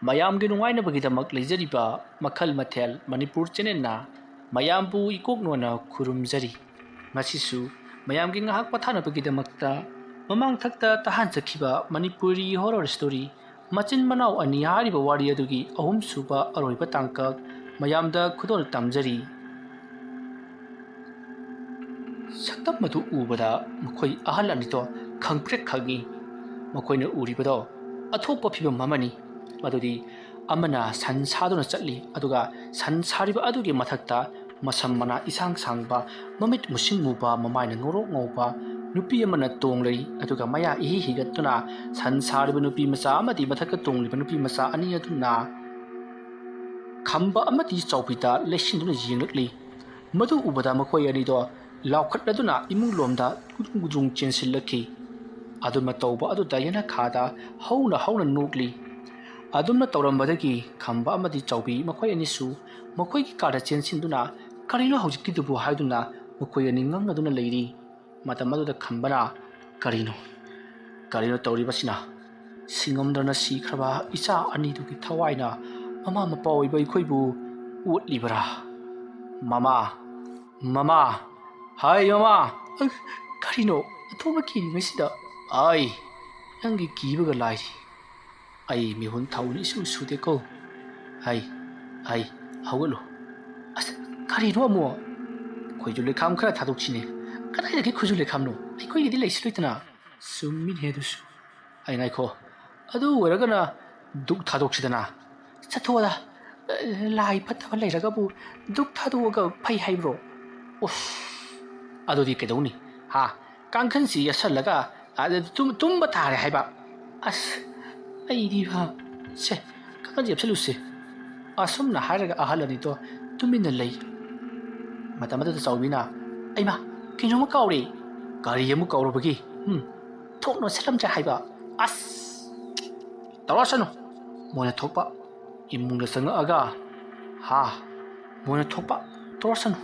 ꯃꯌꯥꯝꯒꯤ ꯅꯨꯡꯉꯥꯏꯅꯕꯒꯤꯗꯃꯛ ꯂꯩꯖꯔꯤꯕ ꯃꯈꯜ ꯃꯊꯦꯜ ꯃꯅꯤꯄꯨꯔ ꯆꯦꯅꯦꯜꯅ ꯃꯌꯥꯝꯕꯨ ꯏꯀꯣꯛꯅꯣꯅ ꯈꯨꯔꯨꯝꯖꯔꯤ ꯉꯁꯤꯁꯨ ꯃꯌꯥꯝꯒꯤ ꯉꯥꯏꯍꯥꯛ ꯄꯣꯊꯥꯅꯕꯒꯤꯗꯃꯛꯇ ꯃꯃꯥꯡꯊꯛꯇ ꯇꯥꯍꯟꯖꯈꯤꯕ ꯃꯅꯤꯄꯨꯔꯤ ꯍꯣꯔꯔ ꯁ꯭ꯇꯣꯔꯤ ꯃꯆꯤꯟ ꯃꯅꯥꯎ ꯑꯅꯤ ꯍꯥꯏꯔꯤꯕ ꯋꯥꯔꯤ ꯑꯗꯨꯒꯤ ꯑꯍꯨꯝꯁꯨꯕ ꯑꯔꯣꯏꯕ ꯇꯥꯡꯀꯛ ꯃꯌꯥꯝꯗ ꯈꯨꯗꯣꯜ ꯇꯝꯖꯔꯤ ꯁꯛꯇꯝ ꯑꯗꯨ ꯎꯕꯗ ꯃꯈꯣꯏ ꯑꯍꯜ ꯑꯅꯤꯗꯣ ꯈꯪꯄ꯭ꯔꯦꯛ ꯈꯪꯉꯤ ꯃꯈꯣꯏꯅ ꯎꯔꯤꯕꯗꯣ ꯑꯊꯣꯛꯄ ꯐꯤꯕꯝ ꯑꯃꯅꯤ ꯃꯗꯨꯗꯤ ꯑꯃꯅ ꯁꯟ ꯁꯥꯗꯨꯅ ꯆꯠꯂꯤ ꯑꯗꯨꯒ ꯁꯟ ꯁꯥꯔꯤꯕ ꯑꯗꯨꯒꯤ ꯃꯊꯛꯇ ꯃꯁꯝ ꯃꯅꯥ ꯏꯁꯥꯡ ꯁꯥꯡꯕ ꯃꯃꯤꯠ ꯃꯨꯁꯤꯟ ꯃꯨꯕ ꯃꯃꯥꯏꯅ ꯉꯧꯔꯣꯛ ꯉꯧꯕ ꯅꯨꯄꯤ ꯑꯃꯅ ꯇꯣꯡꯂꯩ ꯑꯗꯨꯒ ꯃꯌꯥ ꯏꯍꯤ ꯍꯤꯒꯠꯇꯨꯅ ꯁꯟ ꯁꯥꯔꯤꯕ ꯅꯨꯄꯤ ꯃꯆꯥ ꯑꯃꯗꯤ ꯃꯊꯛꯇ ꯇꯣꯡꯂꯤꯕ ꯅꯨꯄꯤ ꯃꯆꯥ ꯑꯅꯤ ꯑꯗꯨꯅ ꯈꯝꯕ ꯑꯃꯗꯤ ꯆꯥꯎꯕꯤꯗ ꯂꯩꯁꯤꯟꯗꯨꯅ ꯌꯦꯡꯂꯛꯂꯤ ꯃꯗꯨ ꯎꯕꯗ ꯃꯈꯣꯏ ꯑꯅꯤꯗꯣ ꯂꯥꯎꯈꯠꯂꯗꯨꯅ ꯏꯃꯨꯡ ꯂꯣꯝꯗ ꯒꯨꯗꯨꯡ ꯒꯨꯗꯨꯡ ꯆꯦꯟꯁꯤꯜꯂꯛꯈꯤ ꯑꯗꯨꯝꯅ ꯇꯧꯕ ꯑꯗꯨꯗ ꯌꯦꯅꯈꯥꯗ ꯍꯧꯅ ꯍꯧꯅ ꯅꯣꯛꯂꯤ ꯑꯗꯨꯝꯅ ꯇꯧꯔꯝꯕꯗꯒꯤ ꯈꯝꯕ ꯑꯃꯗꯤ ꯆꯥꯎꯕꯤ ꯃꯈꯣꯏ ꯑꯅꯤꯁꯨ ꯃꯈꯣꯏꯒꯤ ꯀꯥꯗ ꯆꯦꯟꯁꯤꯟꯗꯨꯅ ꯀꯔꯤꯅꯣ ꯍꯧꯖꯤꯛꯀꯤꯗꯨꯕꯨ ꯍꯥꯏꯗꯨꯅ ꯃꯈꯣꯏ ꯑꯅꯤ ꯉꯪꯅꯗꯨꯅ ꯂꯩꯔꯤ ꯃꯇꯝ ꯑꯗꯨꯗ ꯈꯝꯕꯅ ꯀꯔꯤꯅꯣ ꯇꯧꯔꯤꯕꯁꯤꯅ ꯁꯤꯡꯉꯝꯗꯅ ꯁꯤꯈ꯭ꯔꯕ ꯏꯆꯥ ꯑꯅꯤꯗꯨꯒꯤ ꯊꯋꯥꯏꯅ ꯃꯃꯥ ꯃꯄꯥ ꯑꯣꯏꯕ ꯑꯩꯈꯣꯏꯕꯨ ꯑꯣꯠꯂꯤꯕꯔꯥ ꯃꯃꯥ ꯍꯥꯏ ꯃꯃꯥ ꯀꯔꯤꯅꯣ ꯑꯊꯣꯛꯅ ꯀꯤꯔꯤꯉꯩꯁꯤꯗ ꯑꯩ ꯅꯪꯒꯤ ꯀꯤꯕꯒ ꯂꯥꯏꯔꯤ ꯑꯩ ꯃꯤꯍꯨꯟ ꯊꯥꯎꯟ ꯏꯁꯨ ꯁꯨꯗꯦꯀꯣ ꯑꯩ ꯍꯧꯒꯠꯂꯨ ꯑꯁ ꯀꯔꯤꯅꯣ ꯑꯃꯨꯛ ꯈꯣꯏꯖꯨ ꯂꯩꯈꯥꯝ ꯈꯔ ꯊꯥꯗꯣꯛꯁꯤꯅꯦ ꯀꯗꯥꯏꯗꯒꯤ ꯈꯣꯏꯖꯨ ꯂꯩꯈꯥꯝꯅꯣ ꯑꯩꯈꯣꯏꯒꯤꯗꯤ ꯂꯩꯁꯨ ꯂꯩꯇꯅ ꯆꯨꯝꯃꯤꯅꯦ ꯑꯗꯨꯁꯨ ꯑꯩ ꯉꯥꯏꯈꯣ ꯑꯗꯨ ꯑꯣꯏꯔꯒꯅ ꯗꯨꯛ ꯊꯥꯗꯣꯛꯁꯤꯗꯅ ꯆꯠꯊꯣꯛꯑꯗ ꯂꯥꯏ ꯐꯠꯇꯕ ꯂꯩꯔꯒꯕꯨ ꯗꯨꯛ ꯊꯥꯗꯣꯛꯑꯒ ꯐꯩ ꯍꯥꯏꯕ꯭ꯔꯣ ꯎꯐ ꯑꯗꯨꯗꯤ ꯀꯩꯗꯧꯅꯤ ꯀꯥꯡꯈꯟꯁꯤ ꯌꯦꯠꯁꯜꯂꯒ ꯇꯨꯝꯕ ꯇꯥꯔꯦ ꯍꯥꯏꯕ ꯑꯁ ꯑꯩꯗꯤ ꯁꯦ ꯀꯥꯡꯈꯟ ꯌꯦꯞꯁꯜꯂꯨꯁꯦ ꯑꯁꯨꯝꯅ ꯍꯥꯏꯔꯒ ꯑꯍꯜ ꯑꯅꯤꯗꯣ ꯇꯨꯃꯤꯟꯅ ꯂꯩ ꯃꯇꯝ ꯑꯗꯨꯗ ꯆꯥꯎꯕꯤꯅ ꯑꯩꯃ ꯀꯩꯅꯣꯝꯃ ꯀꯥꯎꯔꯦ ꯀꯔꯤ ꯑꯃꯨꯛ ꯀꯥꯎꯔꯕꯒꯤ ꯊꯣꯛꯅ ꯁꯠꯂꯝꯗ꯭ꯔꯦ ꯍꯥꯏꯕ ꯑꯁ ꯇꯧꯔꯁꯅꯨ ꯃꯣꯏꯅ ꯊꯣꯛꯄ ꯏꯃꯨꯡꯗ ꯆꯪꯉꯛꯑꯒ ꯃꯣꯏꯅ ꯊꯣꯛꯄ ꯇꯧꯔꯁꯅꯨ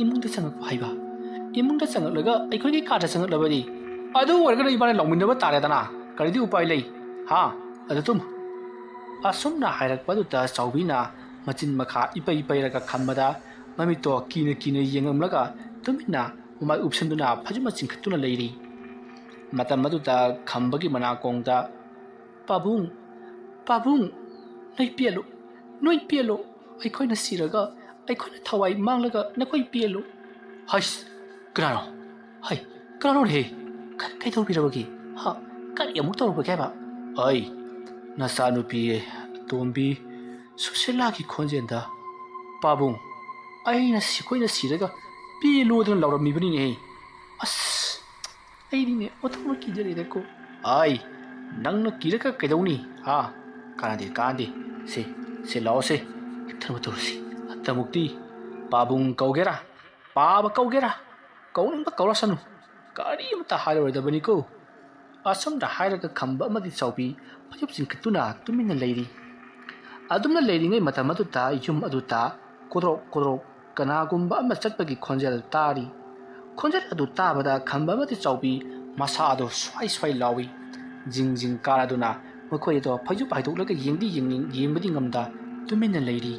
ꯏꯃꯨꯡꯗ ꯆꯪꯉꯛꯄ ꯍꯥꯏꯕ ꯏꯃꯨꯡꯗ ꯆꯪꯉꯛꯂꯒ ꯑꯩꯈꯣꯏꯒꯤ ꯀꯥꯗ ꯆꯪꯉꯛꯂꯕꯗꯤ ꯑꯗꯨ ꯑꯣꯏꯔꯒꯅ 이번에 ꯂꯥꯎꯃꯤꯟꯅꯕ ꯇꯥꯔꯦꯗꯅ ꯀꯔꯤꯗꯤ ꯎꯄꯥꯏ ꯂꯩ ꯑꯗꯨ ꯇꯨꯝ ꯑꯁꯨꯝꯅ ꯍꯥꯏꯔꯛꯄꯗꯨꯗ ꯆꯥꯎꯕꯤꯅ ꯃꯆꯤꯟ ꯃꯈꯥ ꯏꯄꯩ ꯄꯩꯔꯒ ꯈꯝꯕꯗ ꯃꯃꯤꯠꯇꯣ ꯀꯤꯅ ꯌꯦꯡꯉꯝꯂꯒ ꯇꯨꯃꯤꯟꯅ ꯃꯃꯥꯏ ꯎꯞꯁꯟꯗꯨꯅ ꯐꯖꯅ ꯆꯤꯡꯈꯠꯇꯨꯅ ꯂꯩꯔꯤ ꯃꯇꯝ ꯑꯗꯨꯗ ꯈꯝꯕꯒꯤ ꯃꯅꯥꯀꯣꯡꯗ ꯄꯥꯕꯨꯡ ꯅꯣꯏ ꯄꯦꯜꯂꯣ ꯑꯩꯈꯣꯏꯅ ꯁꯤꯔꯒ ꯑꯩꯈꯣꯏꯅ ꯊꯋꯥꯏ ꯃꯥꯡꯂꯒ ꯅꯈꯣꯏ ꯄꯦꯜꯂꯣ ꯍꯩꯁ ꯀꯅꯥꯅꯣꯍꯦ ꯀꯩꯗꯧꯕꯤꯔꯕꯒꯦ ꯀꯔꯤ ꯑꯃꯨꯛ ꯇꯧꯔꯕꯒꯦ ꯍꯥꯏꯕ ꯑꯩ ꯅꯆꯥꯅꯨꯄꯤ ꯑꯇꯣꯝꯕꯤ ꯁꯨꯁꯤꯂꯥꯒꯤ ꯈꯣꯟꯖꯦꯜꯗ ꯄꯥꯕꯨꯡ ꯑꯩꯈꯣꯏꯅ ꯁꯤꯔꯒ ꯄꯦꯜꯂꯣꯗꯅ ꯂꯥꯎꯔꯝꯃꯤꯕꯅꯤꯅꯦ ꯑꯁ ꯑꯩꯗꯤꯅꯦ ꯑꯣꯟꯊꯣꯛꯅ ꯀꯤꯖꯔꯦꯗꯀꯣ ꯅꯪꯅ ꯀꯤꯔꯒ ꯀꯩꯗꯧꯅꯤ ꯀꯥꯟꯅꯗꯦ ꯁꯦ ꯂꯥꯛꯑꯣꯁꯦ ꯊꯕꯛ ꯇꯧꯔꯁꯤ ꯑꯇꯃꯨꯛꯇꯤ ꯄꯥꯕꯨꯡ ꯀꯧꯒꯦꯔꯥ ꯄꯥꯕ ꯀꯧꯒꯦꯔꯥ ꯀꯧꯅꯤꯡꯕ ꯀꯧꯔꯁꯅꯨ ꯀꯔꯤꯃꯇ ꯍꯥꯏꯔꯣꯏꯗꯕꯅꯤꯀꯣ ꯑꯁꯨꯝꯅ ꯍꯥꯏꯔꯒ ꯈꯝꯕ ꯑꯃꯗꯤ ꯆꯥꯎꯕꯤ ꯐꯩꯖꯨꯞ ꯆꯤꯡꯈꯠꯇꯨꯅ ꯇꯨꯃꯤꯟꯅ ꯂꯩꯔꯤ ꯑꯗꯨꯝꯅ ꯂꯩꯔꯤꯉꯩ ꯃꯇꯝ ꯑꯗꯨꯗ ꯌꯨꯝ ꯑꯗꯨꯗ ꯀꯣꯗ꯭ꯔꯣꯛ ꯀꯅꯥꯒꯨꯝꯕ ꯑꯃ ꯆꯠꯄꯒꯤ ꯈꯣꯟꯖꯦꯜ ꯇꯥꯔꯤ ꯈꯣꯟꯖꯦꯜ ꯑꯗꯨ ꯇꯥꯕꯗ ꯈꯝꯕ ꯑꯃꯗꯤ ꯆꯥꯎꯕꯤ ꯃꯁꯥꯗꯣ ꯁ꯭ꯋꯥꯏ ꯂꯥꯎꯏ ꯖꯤꯡ ꯀꯥꯔꯗꯨꯅ ꯃꯈꯣꯏ ꯑꯗꯣ ꯐꯩꯖꯨꯞ ꯍꯥꯏꯗꯣꯛꯂꯒ ꯌꯦꯡꯕꯗꯤ ꯉꯝꯗ ꯇꯨꯃꯤꯟꯅ ꯂꯩꯔꯤ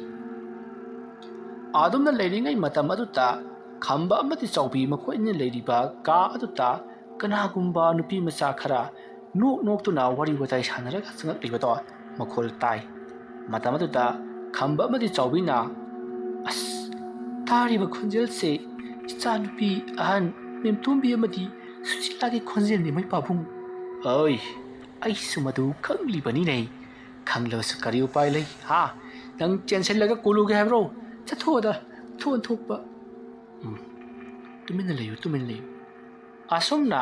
ꯑꯗꯨꯝꯅ ꯂꯩꯔꯤꯉꯩ ꯃꯇꯝ ꯑꯗꯨꯗ ꯈꯝꯕ ꯑꯃꯗꯤ ꯆꯥꯎꯕꯤ ꯃꯈꯣꯏꯅ ꯂꯩꯔꯤꯕ ꯀꯥ ꯑꯗꯨꯗ ꯀꯅꯥꯒꯨꯝꯕ ꯅꯨꯄꯤ ꯃꯆꯥ ꯈꯔ ꯅꯣꯛꯇꯨꯅ ꯋꯥꯔꯤ ꯋꯥꯇꯥꯏ ꯁꯥꯟꯅꯔꯒ ꯆꯪꯉꯛꯂꯤꯕꯗꯣ ꯃꯈꯣꯜ ꯇꯥꯏ ꯃꯇꯝ ꯑꯗꯨꯗ ꯈꯝꯕ ꯑꯃꯗꯤ ꯆꯥꯎꯕꯤꯅ ꯑꯁ ꯇꯥꯔꯤꯕ ꯈꯣꯟꯖꯦꯜꯁꯦ ꯏꯆꯥꯅꯨꯄꯤ ꯑꯍꯟ ꯃꯦꯝꯇꯣꯝꯕꯤ ꯑꯃꯗꯤ ꯁꯨꯁꯤꯂꯥꯒꯤ ꯈꯣꯟꯖꯦꯜꯅꯤ ꯃꯩ ꯄꯥꯕꯨꯡ ꯑꯩꯁꯨ ꯃꯗꯨ ꯈꯪꯂꯤꯕꯅꯤꯅꯦ ꯈꯪꯂꯕꯁꯨ ꯀꯔꯤ ꯎꯄꯥꯏ ꯂꯩ ꯅꯪ ꯆꯦꯟꯁꯤꯜꯂꯒ ꯀꯣꯜꯂꯨꯒꯦ ꯍꯥꯏꯕ꯭ꯔꯣ ꯆꯠꯊꯣꯛꯑꯗ ꯊꯣꯛꯄ ꯇꯨꯃꯤꯟꯅ ꯂꯩꯌꯨ ꯑꯁꯨꯝꯅ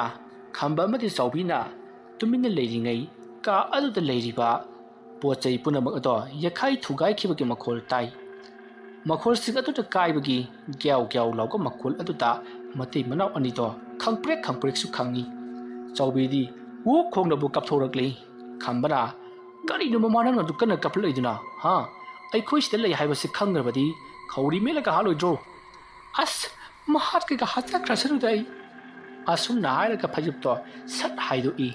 ꯈꯝꯕ ꯑꯃꯗꯤ ꯆꯥꯎꯕꯤꯅ ꯇꯨꯃꯤꯟꯅ ꯂꯩꯔꯤꯉꯩ ꯀꯥ ꯑꯗꯨꯗ ꯂꯩꯔꯤꯕ ꯄꯣꯠ ꯆꯩ ꯄꯨꯝꯅꯃꯛ ꯑꯗꯣ ꯌꯦꯛꯈꯥꯏ ꯊꯨꯒꯥꯏꯈꯤꯕꯒꯤ ꯃꯈꯣꯜ ꯇꯥꯏ ꯃꯈꯣꯜꯁꯤꯡ ꯑꯗꯨꯗ ꯀꯥꯏꯕꯒꯤ ꯒ꯭ꯌꯥꯎ ꯂꯥꯎꯕ ꯃꯈꯣꯜ ꯑꯗꯨꯗ ꯃꯇꯩ ꯃꯅꯥꯎ ꯑꯅꯤꯗꯣ ꯈꯪꯄ꯭ꯔꯦꯛꯁꯨ ꯈꯪꯉꯤ ꯆꯥꯎꯕꯤꯗꯤ ꯋꯣꯛ ꯈꯣꯡꯅꯕꯨ ꯀꯥꯞꯊꯣꯔꯛꯂꯤ ꯈꯝꯕꯅ ꯀꯔꯤꯅꯣ ꯃꯃꯥ ꯅꯪꯅ ꯑꯗꯨ ꯀꯟꯅ ꯀꯥꯞꯂꯛꯏꯗꯨꯅ ꯑꯩꯈꯣꯏ ꯁꯤꯗ ꯂꯩ ꯍꯥꯏꯕꯁꯤ ꯈꯪꯈ꯭ꯔꯕꯗꯤ ꯈꯧꯔꯤ ꯃꯦꯠꯂꯒ ꯍꯥꯠꯂꯣꯏꯗ꯭ꯔꯣ ꯑꯁ ꯃꯍꯥꯠꯀꯩꯒ ꯍꯥꯠꯆꯈ꯭ꯔꯁꯅꯨꯗ ꯑꯩ ꯑꯁꯨꯝꯅ ꯍꯥꯏꯔꯒ ꯐꯩꯖꯨꯞꯇꯣ ꯁꯠ ꯍꯥꯏꯗꯣꯛꯏ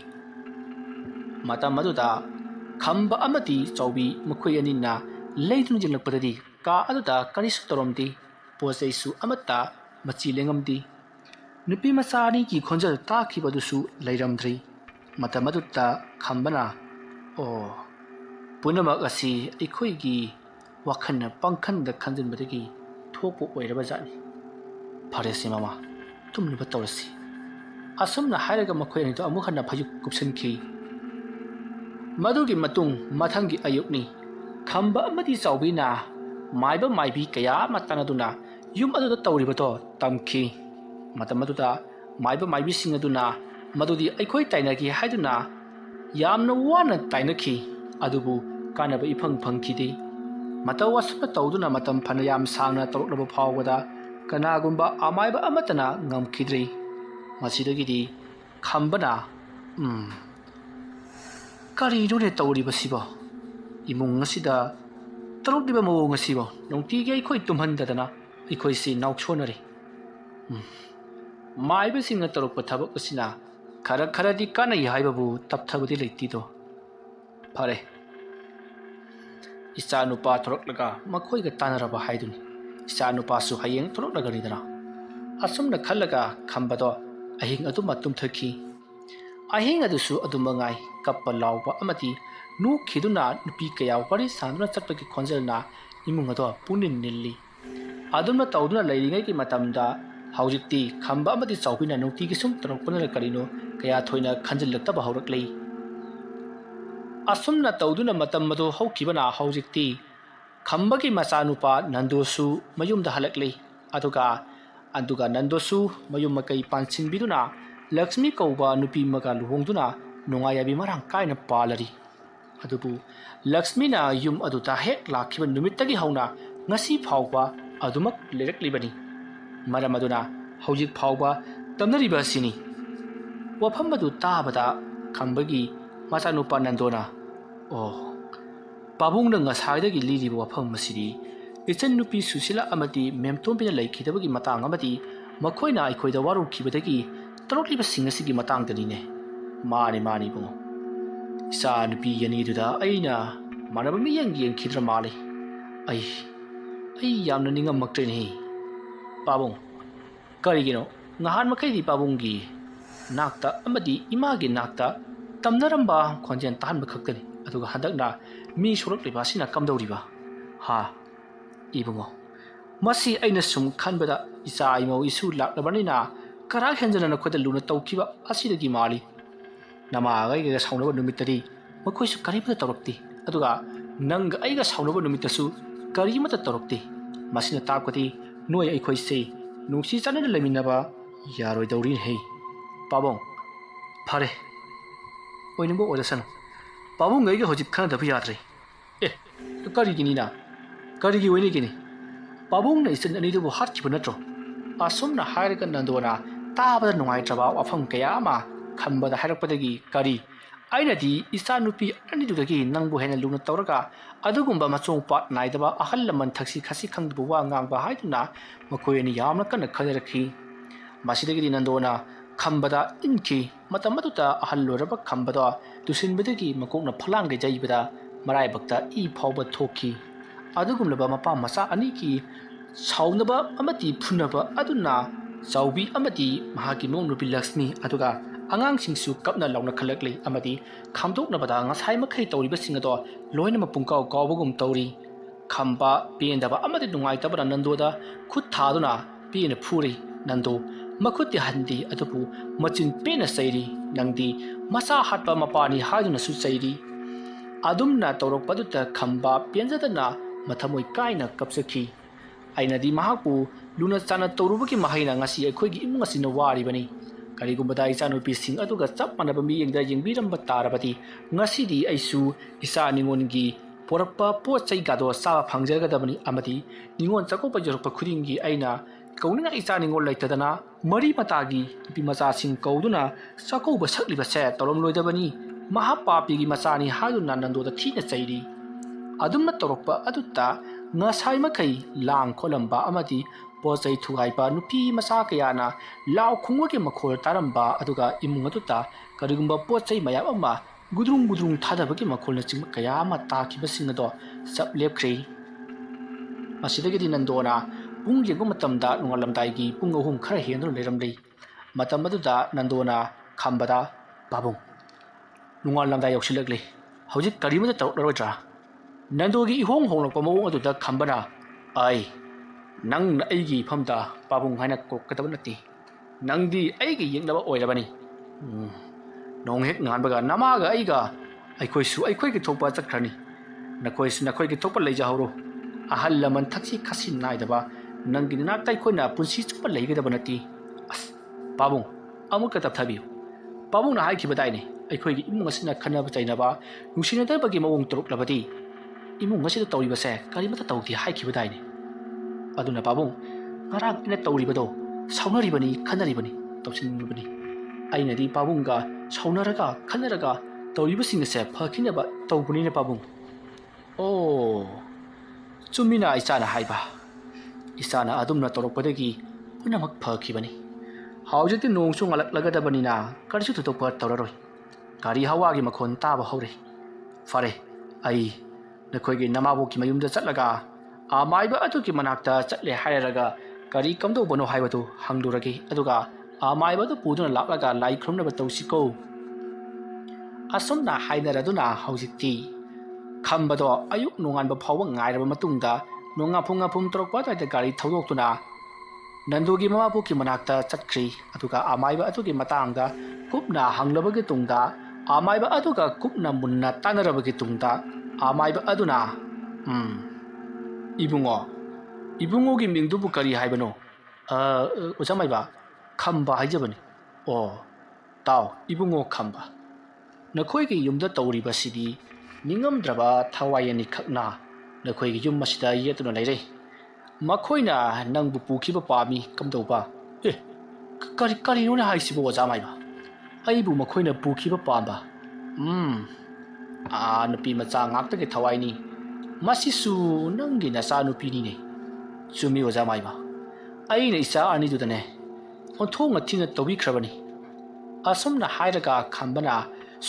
ꯃꯇꯝ ꯑꯗꯨꯗ ꯈꯝꯕ ꯑꯃꯗꯤ ꯆꯥꯎꯕꯤ ꯃꯈꯣꯏ ꯑꯅꯤꯅ ꯂꯩꯗꯨꯅ ꯌꯦꯡꯂꯛꯄꯗꯗꯤ ꯀꯥ ꯑꯗꯨꯗ ꯀꯔꯤꯁꯨ ꯇꯧꯔꯝꯗꯦ ꯄꯣꯠ ꯆꯩꯁꯨ ꯑꯃꯠꯇ ꯃꯆꯤ ꯂꯦꯡꯉꯝꯗꯦ ꯅꯨꯄꯤ ꯃꯆꯥ ꯑꯅꯤꯒꯤ ꯈꯣꯟꯖꯦꯜ ꯇꯥꯈꯤꯕꯗꯨꯁꯨ ꯂꯩꯔꯝꯗ꯭ꯔꯤ ꯃꯇꯝ ꯑꯗꯨꯗ ꯈꯝꯕꯅ ꯑꯣ ꯄꯨꯝꯅꯃꯛ ꯑꯁꯤ ꯑꯩꯈꯣꯏꯒꯤ ꯋꯥꯈꯜꯅ ꯄꯪꯈꯟꯗ ꯈꯟꯖꯤꯟꯕꯗꯒꯤ ꯊꯣꯛꯄ ꯑꯣꯏꯔꯕ ꯖꯥꯠꯅꯤ ꯐꯔꯦꯁꯤ ꯃꯃꯥ ꯇꯨꯝꯅꯕ ꯇꯧꯔꯁꯤ ꯑꯁꯨꯝꯅ ꯍꯥꯏꯔꯒ ꯃꯈꯣꯏ ꯑꯅꯤꯗꯨ ꯑꯃꯨꯛ ꯍꯟꯅ ꯐꯩꯖꯨꯞ ꯀꯨꯞꯁꯤꯟꯈꯤ ꯃꯗꯨꯒꯤ ꯃꯇꯨꯡ ꯃꯊꯪꯒꯤ ꯑꯌꯨꯛꯅꯤ ꯈꯝꯕ ꯑꯃꯗꯤ ꯆꯥꯎꯕꯤꯅ ꯃꯥꯏꯕ ꯃꯥꯏꯕꯤ ꯀꯌꯥ ꯑꯃ ꯇꯥꯟꯅꯗꯨꯅ ꯌꯨꯝ ꯑꯗꯨꯗ ꯇꯧꯔꯤꯕꯗꯣ ꯇꯝꯈꯤ ꯃꯇꯝ ꯑꯗꯨꯗ ꯃꯥꯏꯕ ꯃꯥꯏꯕꯤꯁꯤꯡ ꯑꯗꯨꯅ ꯃꯗꯨꯗꯤ ꯑꯩꯈꯣꯏ ꯇꯥꯏꯅꯒꯦ ꯍꯥꯏꯗꯨꯅ ꯌꯥꯝꯅ ꯋꯥꯅ ꯇꯥꯏꯅꯈꯤ ꯑꯗꯨꯕꯨ ꯀꯥꯟꯅꯕ ꯏꯐꯪ ꯐꯪꯈꯤꯗꯦ ꯃꯇꯧ ꯑꯁꯨꯝꯅ ꯇꯧꯗꯨꯅ ꯃꯇꯝ ꯐꯅ ꯌꯥꯝ ꯁꯥꯡꯅ ꯇꯧꯔꯛꯂꯕ ꯐꯥꯎꯕꯗ ꯀꯅꯥꯒꯨꯝꯕ ꯑꯃꯥꯏꯕ ꯑꯃꯠꯇꯅ ꯉꯝꯈꯤꯗ꯭ꯔꯤ ꯃꯁꯤꯗꯒꯤꯗꯤ ꯈꯝꯕꯅ ꯀꯔꯤꯅꯣꯅꯦ ꯇꯧꯔꯤꯕꯁꯤꯕꯣ ꯏꯃꯨꯡ ꯑꯁꯤꯗ ꯇꯧꯔꯛꯂꯤꯕ ꯃꯑꯣꯡ ꯑꯁꯤꯕꯣ ꯅꯨꯡꯇꯤꯒꯤ ꯑꯩꯈꯣꯏ ꯇꯨꯝꯍꯟꯗꯗꯅ ꯑꯩꯈꯣꯏꯁꯤ ꯅꯥꯎꯁꯣꯟꯅꯔꯤ ꯃꯥꯏꯕꯁꯤꯡꯅ ꯇꯧꯔꯛꯄ ꯊꯕꯛ ꯑꯁꯤꯅ ꯈꯔꯗꯤ ꯀꯥꯟꯅꯩ ꯍꯥꯏꯕꯕꯨ ꯇꯞꯊꯕꯗꯤ ꯂꯩꯇꯦꯗꯣ ꯐꯔꯦ ꯏꯆꯥ ꯅꯨꯄꯥ ꯊꯣꯔꯛꯂꯒ ꯃꯈꯣꯏꯒ ꯇꯥꯟꯅꯔꯕ ꯍꯥꯏꯗꯨꯅꯤ ꯏꯆꯥ ꯅꯨꯄꯥꯁꯨ ꯍꯌꯦꯡ ꯊꯣꯔꯛꯂꯒꯅꯤꯗꯅ ꯑꯁꯨꯝꯅ ꯈꯜꯂꯒ ꯈꯝꯕꯗꯣ ꯑꯍꯤꯡ ꯑꯗꯨꯃ ꯇꯨꯝꯊꯈꯤ ꯑꯍꯤꯡ ꯑꯗꯨꯁꯨ ꯑꯗꯨꯃꯉꯥꯏ ꯀꯞꯄ ꯂꯥꯎꯕ ꯑꯃꯗꯤ ꯅꯣꯛꯈꯤꯗꯨꯅ ꯅꯨꯄꯤ ꯀꯌꯥ ꯋꯥꯔꯤ ꯁꯥꯗꯨꯅ ꯆꯠꯄꯒꯤ ꯈꯣꯟꯖꯦꯜꯅ ꯏꯃꯨꯡ ꯑꯗꯣ ꯄꯨꯛꯅꯤꯡ ꯅꯤꯜꯂꯤ ꯑꯗꯨꯝꯅ ꯇꯧꯗꯨꯅ ꯂꯩꯔꯤꯉꯩꯒꯤ ꯃꯇꯝꯗ ꯍꯧꯖꯤꯛꯇꯤ ꯈꯝꯕ ꯑꯃꯗꯤ ꯆꯥꯎꯕꯤꯅ ꯅꯨꯡꯇꯤꯒꯤ ꯁꯨꯝ ꯇꯧꯔꯛꯄꯅ ꯀꯔꯤꯅꯣ ꯀꯌꯥ ꯊꯣꯏꯅ ꯈꯟꯖꯤꯜꯂꯛꯇꯕ ꯍꯧꯔꯛꯂꯤ ꯑꯁꯨꯝꯅ ꯇꯧꯗꯨꯅ ꯃꯇꯝ ꯑꯗꯨ ꯍꯧꯈꯤꯕꯅ ꯍꯧꯖꯤꯛꯇꯤ ꯈꯝꯕꯒꯤ ꯃꯆꯥꯅꯨꯄꯥ ꯅꯟꯗꯣꯁꯨ ꯃꯌꯨꯝꯗ ꯍꯜꯂꯛꯂꯤ ꯑꯗꯨꯒ ꯅꯟꯗꯣꯁꯨ ꯃꯌꯨꯝ ꯃꯀꯩ ꯄꯥꯟꯁꯤꯟꯕꯤꯗꯨꯅ ꯂꯛꯁꯃꯤ ꯀꯧꯕ ꯅꯨꯄꯤ ꯑꯃꯒ ꯂꯨꯍꯣꯡꯗꯨꯅ ꯅꯨꯡꯉꯥꯏ ꯌꯥꯏꯕꯤ ꯃꯔꯥꯡ ꯀꯥꯏꯅ ꯄꯥꯜꯂꯔꯤ ꯑꯗꯨꯕꯨ ꯂꯛꯁꯃꯤꯅ ꯌꯨꯝ ꯑꯗꯨꯗ ꯍꯦꯛ ꯂꯥꯛꯈꯤꯕ ꯅꯨꯃꯤꯠꯇꯒꯤ ꯍꯧꯅ ꯉꯁꯤ ꯐꯥꯎꯕ ꯑꯗꯨꯃꯛ ꯂꯩꯔꯛꯂꯤꯕꯅꯤ ꯃꯔꯝ ꯑꯗꯨꯅ ꯍꯧꯖꯤꯛ ꯐꯥꯎꯕ ꯇꯝꯅꯔꯤꯕ ꯑꯁꯤꯅꯤ ꯋꯥꯐꯝ ꯑꯗꯨ ꯇꯥꯕꯗ ꯈꯝꯕꯒꯤ ꯃꯆꯥꯅꯨꯄꯥ ꯅꯟꯗꯣꯅ ꯑꯣ ꯄꯥꯕꯨꯡꯅ ꯉꯁꯥꯏꯗꯒꯤ ꯂꯤꯔꯤꯕ ꯋꯥꯐꯝ ꯑꯁꯤꯗꯤ ꯏꯆꯟꯅꯨꯄꯤ ꯁꯨꯁꯤꯂꯥ ꯑꯃꯗꯤ ꯃꯦꯝꯇꯣꯝꯕꯤꯅ ꯂꯩꯈꯤꯗꯕꯒꯤ ꯃꯇꯥꯡ ꯑꯃꯗꯤ ꯃꯈꯣꯏꯅ ꯑꯩꯈꯣꯏꯗ ꯋꯥꯔꯧꯈꯤꯕꯗꯒꯤ ꯇꯧꯔꯛꯂꯤꯕꯁꯤꯡ ꯑꯁꯤꯒꯤ ꯃꯇꯥꯡꯗꯅꯤꯅꯦ ꯃꯥꯅꯤ ꯏꯕꯨꯡꯉꯣ ꯏꯆꯥ ꯅꯨꯄꯤ ꯑꯅꯤꯗꯨꯗ ꯑꯩꯅ ꯃꯥꯟꯅꯕ ꯃꯤꯠꯌꯦꯡ ꯌꯦꯡꯈꯤꯗ꯭ꯔ ꯃꯥꯜꯂꯤ ꯑꯩ ꯌꯥꯝꯅ ꯅꯤꯡꯉꯝꯃꯛꯇ꯭ꯔꯦꯅꯦ ꯄꯥꯕꯨꯡ ꯀꯔꯤꯒꯤꯅꯣ ꯅꯍꯥꯟ ꯃꯈꯩꯗꯤ ꯄꯥꯕꯨꯡꯒꯤ ꯅꯥꯛꯇ ꯑꯃꯗꯤ ꯏꯃꯥꯒꯤ ꯅꯥꯛꯇ ꯇꯝꯅꯔꯝꯕ ꯈꯣꯟꯖꯦꯜ ꯇꯥꯍꯟꯕ ꯈꯛꯇꯅꯤ ꯑꯗꯨꯒ ꯍꯟꯗꯛꯅ ꯃꯤ ꯁꯣꯔꯛꯂꯤꯕ ꯑꯁꯤꯅ ꯀꯝꯗꯧꯔꯤꯕ ꯏꯕꯨꯡꯉꯣ ꯃꯁꯤ ꯑꯩꯅ ꯁꯨꯝ ꯈꯟꯕꯗ ꯏꯆꯥ ꯏꯃꯧ ꯏꯁꯨ ꯂꯥꯛꯂꯕꯅꯤꯅ ꯈꯔ ꯍꯦꯟꯖꯟꯅ ꯅꯈꯣꯏꯗ ꯂꯨꯅ ꯇꯧꯈꯤꯕ ꯑꯁꯤꯗꯒꯤ ꯃꯥꯜꯂꯤ ꯅꯃꯥꯒ ꯑꯩꯒ ꯁꯥꯎꯅꯕ ꯅꯨꯃꯤꯠꯇꯗꯤ ꯃꯈꯣꯏꯁꯨ ꯀꯔꯤꯃꯠꯇ ꯇꯧꯔꯛꯇꯦ ꯑꯗꯨꯒ ꯅꯪꯒ ꯑꯩꯒ ꯁꯥꯎꯅꯕ ꯅꯨꯃꯤꯠꯇꯁꯨ ꯀꯔꯤꯃꯠꯇ ꯇꯧꯔꯛꯇꯦ ꯃꯁꯤꯅ ꯇꯥꯛꯄꯗꯤ ꯅꯣꯏ ꯑꯩꯈꯣꯏꯁꯦ ꯅꯨꯡꯁꯤ ꯆꯥꯟꯅꯅ ꯂꯩꯃꯤꯟꯅꯕ ꯌꯥꯔꯣꯏꯗꯧꯔꯤꯅꯦ ꯄꯥꯕꯨꯡ ꯐꯔꯦ ꯑꯣꯏꯅꯤꯡꯕ ꯑꯣꯏꯔꯁꯅꯨ ꯄꯥꯕꯨꯡꯒ ꯑꯩꯒ ꯍꯧꯖꯤꯛ ꯈꯟꯅꯗꯕ ꯌꯥꯗ꯭ꯔꯦ ꯀꯔꯤꯒꯤꯅꯤꯅ ꯀꯔꯤꯒꯤ ꯑꯣꯏꯅꯤꯒꯤꯅꯤ ꯄꯥꯕꯨꯡꯅ ꯏꯆꯟ ꯑꯅꯤꯗꯨꯕꯨ ꯍꯥꯠꯈꯤꯕ ꯅꯠꯇ꯭ꯔꯣ ꯑꯁꯨꯝꯅ ꯍꯥꯏꯔꯒ ꯅꯟꯗꯣꯅ ꯇꯥꯕꯗ ꯅꯨꯡꯉꯥꯏꯇ꯭ꯔꯕ ꯋꯥꯐꯝ ꯀꯌꯥ ꯑꯃ ꯈꯝꯕꯗ ꯍꯥꯏꯔꯛꯄꯗꯒꯤ ꯑꯩꯅꯗꯤ ꯏꯆꯥ ꯅꯨꯄꯤ ꯑꯅꯤꯗꯨꯗꯒꯤ ꯅꯪꯕꯨ ꯍꯦꯟꯅ ꯂꯨꯅ ꯇꯧꯔꯒ ꯑꯗꯨꯒꯨꯝꯕ ꯃꯆꯣꯡ ꯄꯥꯠ ꯅꯥꯏꯗꯕ ꯑꯍꯜ ꯂꯃꯟ ꯊꯛꯁꯤ ꯈꯥꯁꯤ ꯈꯪꯗꯕ ꯋꯥ ꯉꯥꯡꯕ ꯍꯥꯏꯗꯨꯅ ꯃꯈꯣꯏ ꯑꯅꯤ ꯌꯥꯝꯅ ꯀꯟꯅ ꯈꯟꯅꯔꯛꯈꯤ ꯃꯁꯤꯗꯒꯤꯗꯤ ꯅꯟꯗꯣꯅ ꯈꯝꯕꯗ ꯏꯟꯈꯤ ꯃꯇꯝ ꯑꯗꯨꯗ ꯑꯍꯜ ꯑꯣꯏꯔꯕ ꯈꯝꯕꯗꯣ ꯇꯨꯁꯤꯟꯕꯗꯒꯤ ꯃꯀꯣꯛꯅ ꯐꯂꯥꯡꯒ ꯌꯩꯕꯗ ꯃꯔꯥꯏꯕꯛꯇ ꯏ ꯐꯥꯎꯕ ꯊꯣꯛꯈꯤ ꯑꯗꯨꯒꯨꯝꯂꯕ ꯃꯄꯥ ꯃꯆꯥ ꯑꯅꯤꯒꯤ ꯁꯥꯎꯅꯕ ꯑꯃꯗꯤ ꯐꯨꯅꯕ ꯑꯗꯨꯅ ꯆꯥꯎꯕꯤ ꯑꯃꯗꯤ ꯃꯍꯥꯛꯀꯤ ꯃꯧꯅꯨꯄꯤ ꯂꯛꯁꯃꯤ ꯑꯗꯨꯒ ꯑꯉꯥꯡꯁꯤꯡꯁꯨ ꯀꯞꯅ ꯂꯥꯎꯅ ꯈꯜꯂꯛꯂꯤ ꯑꯃꯗꯤ ꯈꯥꯝꯗꯣꯛꯅꯕꯗ ꯉꯁꯥꯏ ꯃꯈꯩ ꯇꯧꯔꯤꯕꯁꯤꯡ ꯑꯗꯣ ꯂꯣꯏꯅꯃꯛ ꯄꯨꯡꯀꯥꯎ ꯀꯥꯎꯕꯒꯨꯝ ꯇꯧꯔꯤ ꯈꯝꯕ ꯄꯦꯟꯗꯕ ꯑꯃꯗꯤ ꯅꯨꯡꯉꯥꯏꯇꯕꯅ ꯅꯟꯗꯣꯗ ꯈꯨꯠ ꯊꯥꯗꯨꯅ ꯄꯦꯟꯅ ꯐꯨꯔꯤ ꯅꯟꯗꯣ ꯃꯈꯨꯠꯇꯤ ꯍꯟꯗꯦ ꯑꯗꯨꯕꯨ ꯃꯆꯤꯟ ꯄꯦꯟꯅ ꯆꯩꯔꯤ ꯅꯪꯗꯤ ꯃꯆꯥ ꯍꯥꯠꯄ ꯃꯄꯥꯅꯤ ꯍꯥꯏꯗꯨꯅꯁꯨ ꯆꯩꯔꯤ ꯑꯗꯨꯝꯅ ꯇꯧꯔꯛꯄꯗꯨꯗ ꯈꯝꯕ ꯄꯦꯟꯖꯗꯅ ꯃꯊꯃꯣꯏ ꯀꯥꯏꯅ ꯀꯞꯆꯈꯤ ꯑꯩꯅꯗꯤ ꯃꯍꯥꯛꯄꯨ ꯂꯨꯅ ꯆꯥꯟꯅ ꯇꯧꯔꯨꯕꯒꯤ ꯃꯍꯩꯅ ꯉꯁꯤ ꯑꯩꯈꯣꯏꯒꯤ ꯏꯃꯨꯡ ꯑꯁꯤꯅ ꯋꯥꯔꯤꯕꯅꯤ ꯀꯔꯤꯒꯨꯝꯕꯗ ꯏꯆꯥꯅꯨꯄꯤꯁꯤꯡ ꯑꯗꯨꯒ ꯆꯞ ꯃꯥꯟꯅꯕ ꯃꯤꯠꯌꯦꯡꯗ ꯌꯦꯡꯕꯤꯔꯝꯕ ꯇꯥꯔꯕꯗꯤ ꯉꯁꯤꯗꯤ ꯑꯩꯁꯨ ꯏꯆꯥ ꯅꯤꯉꯣꯟꯒꯤ ꯄꯣꯔꯛꯄ ꯄꯣꯠ ꯆꯩꯒꯗꯣ ꯆꯥꯕ ꯐꯪꯖꯒꯗꯕꯅꯤ ꯑꯃꯗꯤ ꯅꯤꯉꯣꯟ ꯆꯥꯛꯀꯧꯕ ꯌꯧꯔꯛꯄ ꯈꯨꯗꯤꯡꯒꯤ ꯑꯩꯅ ꯀꯧꯅꯤꯡꯉꯥꯏ ꯏꯆꯥ ꯅꯤꯉꯣꯜ ꯂꯩꯇꯗꯅ ꯃꯔꯤ ꯃꯇꯥꯒꯤ ꯅꯨꯄꯤ ꯃꯆꯥꯁꯤꯡ ꯀꯧꯗꯨꯅ ꯆꯥꯛꯀꯧꯕ ꯁꯛꯂꯤꯕꯁꯦ ꯇꯧꯔꯝꯂꯣꯏꯗꯕꯅꯤ ꯃꯍꯥꯄꯥꯄꯤꯒꯤ ꯃꯆꯥꯅꯤ ꯍꯥꯏꯗꯨꯅ ꯅꯟꯗꯣꯗ ꯊꯤꯅ ꯆꯩꯔꯤ ꯑꯗꯨꯝꯅ ꯇꯧꯔꯛꯄ ꯑꯗꯨꯗ ꯉꯁꯥꯏ ꯃꯈꯩ ꯂꯥꯡ ꯈꯣꯠꯂꯝꯕ ꯑꯃꯗꯤ ꯄꯣꯠ ꯆꯩ ꯊꯨꯒꯥꯏꯕ ꯅꯨꯄꯤ ꯃꯆꯥ ꯀꯌꯥꯅ ꯂꯥꯎ ꯈꯣꯡꯕꯒꯤ ꯃꯈꯣꯜ ꯇꯥꯔꯝꯕ ꯑꯗꯨꯒ ꯏꯃꯨꯡ ꯑꯗꯨꯗ ꯀꯔꯤꯒꯨꯝꯕ ꯄꯣꯠ ꯆꯩ ꯃꯌꯥꯝ ꯑꯃ gudrung thadabagi makhol na chingma kaya ama takhibasing ado sap lepkhri masidagi nandona pung yengba matamda nungalamdai gi pung ahum khara hendro leramlei matam aduda nandona khambada babung nungalamdai yausilagli hojik karimada tawlarodra nandogi ihong honglakpa mawong aduda khambana ai nang na aigi famda babung haina kokkatab nati nangdi aigi yengnaba oirabani nong hek nganbaga namaga aiga aikhoisu aikhoigi thokpa chakhrani nakhoisu nakhoigi thokpa leijahoro ahal laman thaksi khasin naidaba nanggi na tai khoina punsi chupa leigadaba nati as babung amuka tapthabiu babung na hai khibadaine aikhoigi imung asina khanaba chainaba nungsinadabagi mawong turuklabadi imung asida tawribase karimata tawti hai khibadaine aduna babung ngarang ina tawribado saunaribani khanaribani tawsinbani ainadi babungga saunaraga khanaraga tawribasingase phakhinaba tawbunine babung oh chumina isana haiba isana adumna torokpadagi punamak phakhibani haujiti nongsu ngalaklagadabani na karisu thutokpa tawraroi gari hawagi makhon taba hore fare ai nakhoigi namaboki mayumda chatlaga amaiba atuki manakta chatle hairaga gari kamdo bono haibatu hangduragi aduga amaiba tu puduna laklaga lai khrumnaba tawsiko asomna hainaraduna haujiti khambado ayuk nonganba phawang ngairaba matungda nonga phunga phum torokpa taida gari thaudoktuna nandogi mamapuki manakta chatkhri aduga amaiba atuki matangda kupna hanglabagi tungda amaiba aduga kupna munna tanarabagi tungda amaiba aduna ibungogi mingdubu kari haibano ojamaiba khamba haijabani oh tau ibungo khamba nakhoigi yumda tawriba sidi ningamdraba thawayani khakna nakhoigi yum masida yetuna leire makhoina nangbu pukhiba pami kamdauba kari nona haisibo ojamaiba aibu makhoina pukhiba pamba nupi macha ngaktagi thawaini masisu nangi nasa nupini ne chumi ojamaiba aina isa ani dudane onthonga thina tobi khrabani asomna hairaga khambana